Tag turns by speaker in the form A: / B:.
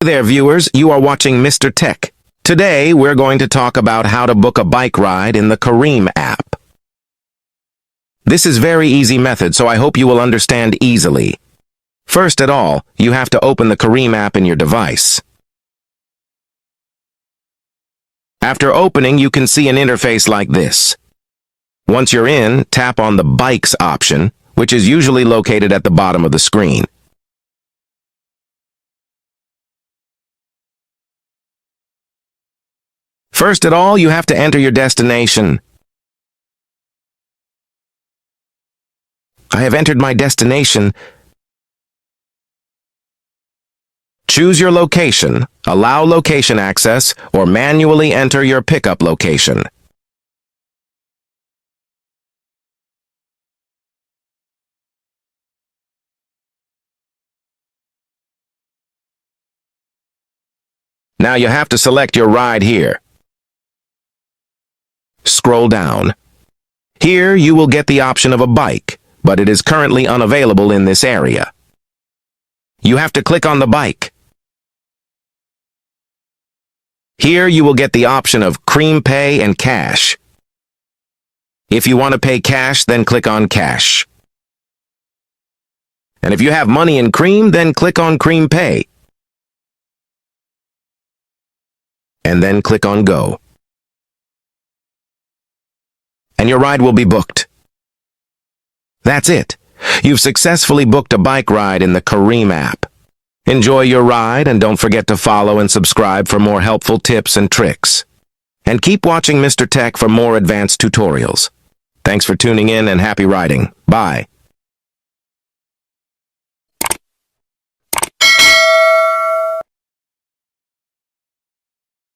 A: There, viewers, you are watching Mr. Tech. Today, we're going to talk about how to book a bike ride in the Careem app. This is very easy method, so I hope you will understand easily. First at all, you have to open the Careem app in your device. After opening, you can see an interface like this. Once you're in, tap on the Bikes option, which is usually located at the bottom of the screen. First at all, you have to enter your destination. I have entered my destination. Choose your location, allow location access, or manually enter your pickup location. Now you have to select your ride here. Scroll down. Here you will get the option of a bike, but it is currently unavailable in this area. You have to click on the bike. Here you will get the option of Careem Pay and Cash. If you want to pay cash, then click on Cash. And if you have money in Careem, then click on Careem Pay. And then click on Go. And your ride will be booked. That's it. You've successfully booked a bike ride in the Careem app. Enjoy your ride and don't forget to follow and subscribe for more helpful tips and tricks. And keep watching Mr. Tech for more advanced tutorials. Thanks for tuning in and happy riding. Bye.